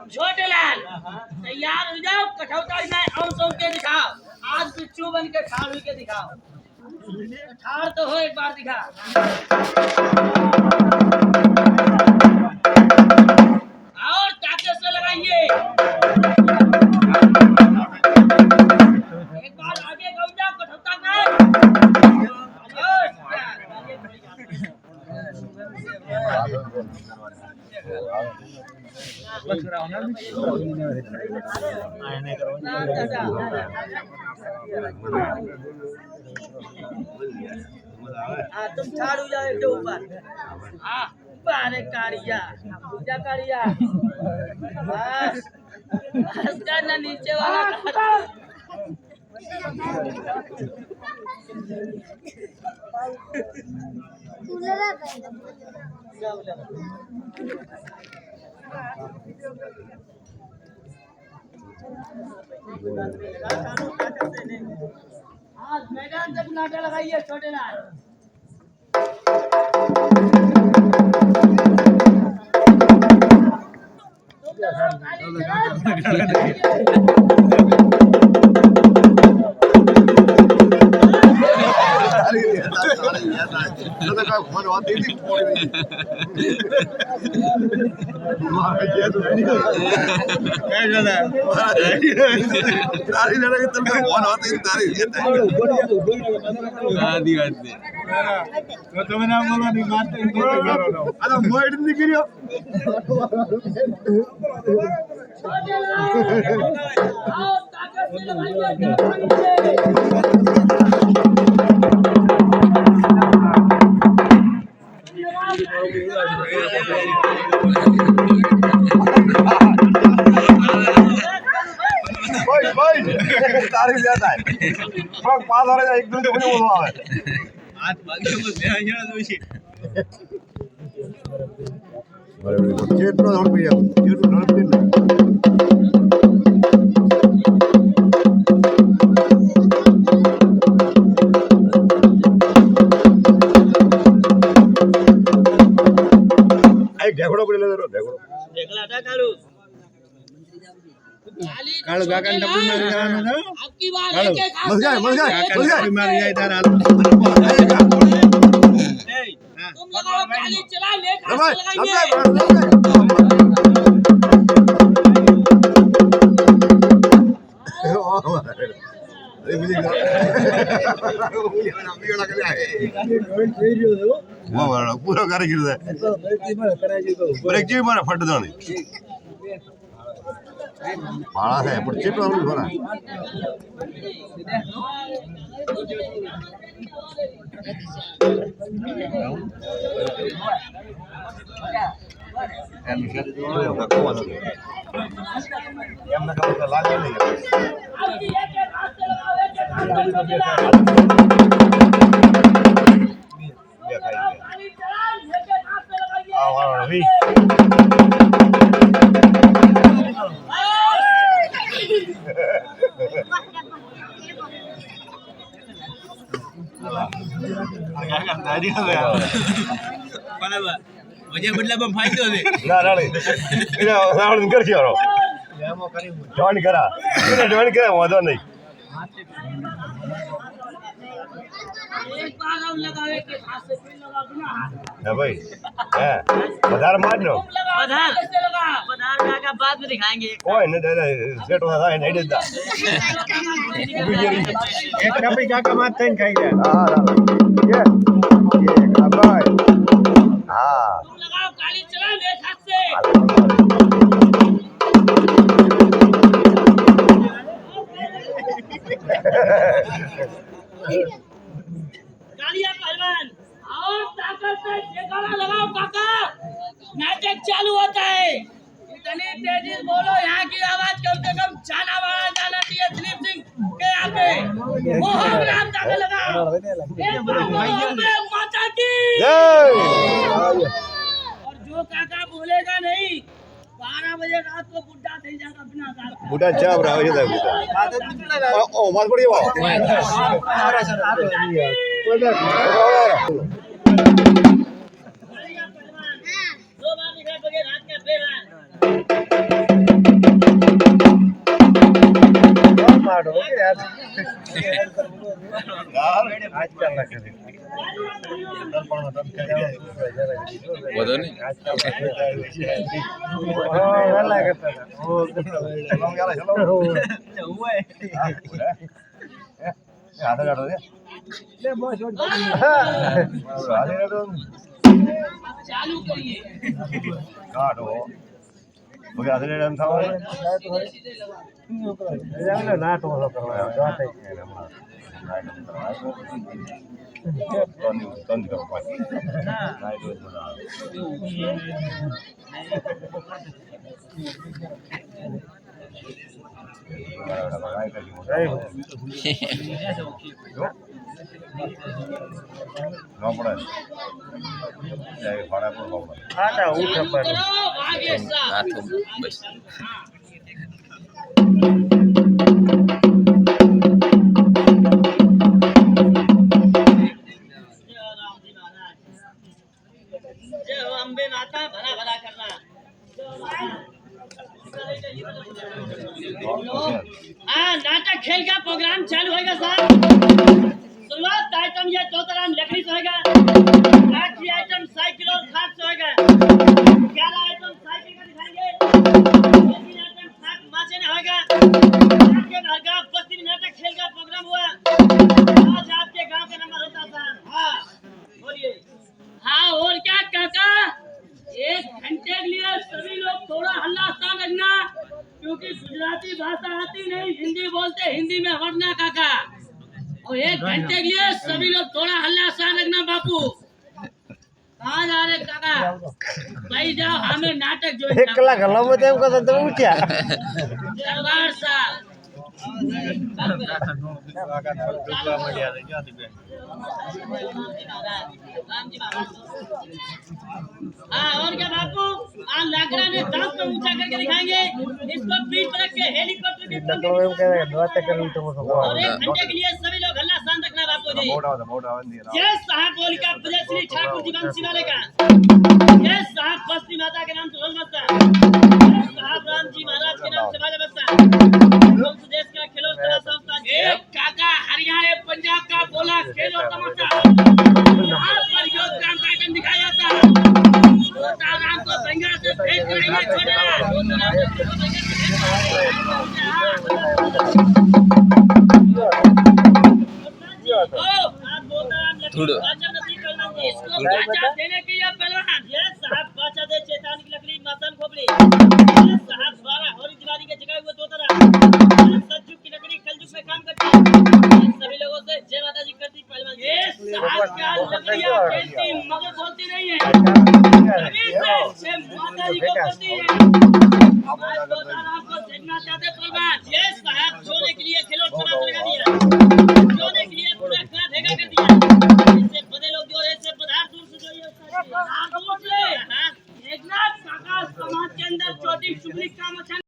छोटेलाल तैयार हो जाओ कठौता में और सौ के दिखाओ आज बिच्छू बन के ठाड़ हुई के दिखाओ ठाड़ तो हो एक बार दिखा और ताकत से लगाइए एक बार आगे गौ जाओ कठौता में तुम ठाड़ हो जाओ एक ऊपर अरे कारिया जा कारिया बस बस करना नीचे वाला आज मैदान तक नाटा लगाइए छोटे लाल તમે નામ બોલો ની વાત અરે મોઈડ નીકળ્યો आओ ताकत से लगाइए તારી લેતા પણ પાસ આવે એક દૂધ મને બોલવા આવે હાથ ભાગ્યો બસ બે અહીંયા જોઈ છે જેટલો ધડપી જેટલું ધડપી એક ઢેકડો પડી લેતો ઢેકડો ढेकला था कालू કાળુ કાકા ને ડબલ મારી જવાનું છે आपकी बार કાળુ एक एक બસ જાય મારી જાય તારા तुम लगाओ काली चला ले हाथ से लगाइए પૂરો કરી ગયો બ્રેક જેવી મારે ફટદાણી ભાડા થાય પણ કેટલું આવડું ભરા એમને કહું લાગે નહીં आपकी एक एक हाथ से लगाओ एक एक हाथ से लगाओ काली चला एक एक हाथ से लगाइए મજા બદલામાં ફાયદો છે ના રાણી એને રાવણ કરશે યારો જોઈન કરા એને જોઈન કરે વાંધો નહીં एक बार और लगाओ एक एक हाथ से फिर लगाओ बिना हाथ હે ભાઈ હે વધારે માર લો पधार कैसे लगा पधार का बाद में दिखाएंगे કોઈ ને દાદા સેટ થાય નહીં દેતા એક ટપી કાકા માત થઈને ખાઈ જાય હા ये ભાઈ હા तुम लगाओ काली चला एक हाथ से तेजी से बोलो, यहाँ की आवाज कम से कम जाना वाला जाना चाहिए दिलीप सिंह के यहाँ पे। मोहन राम जाके लगा। अम्बे माता की। और जो काका बोलेगा नहीं, 12 बजे रात को बुड्ढा થઈ जाएगा बिना दाल खाए। બુડા ચા બરાબર છે બુડા ઓ માર પડી વા दो बार निकल बगे रात का फिर है। मारो यार आजकल ना करे વધો નહીં हां वाला करता ओ આધા ગાડો છે ले बॉस આધા ગાડો चालू करिए। ગાડો ઓકે આધા ગાડો એમ થાવ जाने ना तो करवा जाते हैं हमारा તન કરો પાછી નાઈ તો નો પડે જાય ફાડા પર નો પડે आटा उठ चालू पर करो आगे साहब। હાથો બસ जय हो अम्बे माता, भला भला करना। हाँ, नाटक खेल का प्रोग्राम चालू होगा साहब। शुरुआत आइटम ये चौतराम लकड़ी से होगा। आखिरी आइटम साइकिल और खाट से होगा। 11 आइटम साइकिल का दिखाएंगे। 3 आइटम खाट माचे ने होगा। आगे भागा 25 नाटक खेल का प्रोग्राम हुआ। आज आपके गांव का नंबर होता था। हाँ, बोलिए। हाँ, और क्या काका? 1 घंटे के लिए सभी लोग थोड़ा हल्ला स्थान रखना, क्योंकि गुजराती भाषा आती नहीं, हिंदी बोलते, हिंदी में वरना काका। और 1 घंटे के लिए सभी लोग थोड़ा हल्ला स्थान रखना बापू। कहाँ जा रहे काका? भाई जाओ, हमें नाटक जो एक कलाक हल्ला में तेम को तो उठ्या दरबार साहब। हाँ, और क्या बापू? आज लाकड़ा ने दांत को ऊंचा करके दिखाएंगे। इसको पीठ पर रख के हेलीकॉप्टर के पंख नकल में कह बात कर तो और 1 घंटे के लिए सभी लोग हल्ला शान रखना बापू जी। મોટા આવે जय साहब बोल का प्रजय श्री ठाकुर जी वंशी वाले का। जय साहब बस्ती माता के नाम से रोल मस्ता। जय साहब राम जी महाराज के नाम से बाजा बस्ता। देश का खेलो तमाशा संस्था। एक काका हरियाणा पंजाब का बोला खेलो तमाशा। यहाँ पर योगदान का आइटम दिखाया जाता है। राम को बंगा से भेज करेंगे छोड़ना। થોડું इसको बाचा देने की ये पहलवान। ये साहब बाचा दे चेतान की लकड़ी मसन खोपड़ी। ये साहब 12 होरी दीवारी के जगह हुए 2 तरह। सज्जुग की लकड़ी कलजुग में काम करती है। सभी लोगों से जय माता जी करती पहलवान। ये साहब क्या लकड़ियां खेलती मगर बोलती नहीं है। अभी से जय माता जी को करती है। आज 2 तरह आपको देखना चाहते पहलवान। ये साहब सोने के लिए खिलौना लगा दिया। सोने के लिए पूरा खड़ा भेगा कर दिया। इससे बड़े लोग जो है इससे पदार्थ दूर से जो ये एक नाथ काका समाज के अंदर छोटी शुक्ली का मचान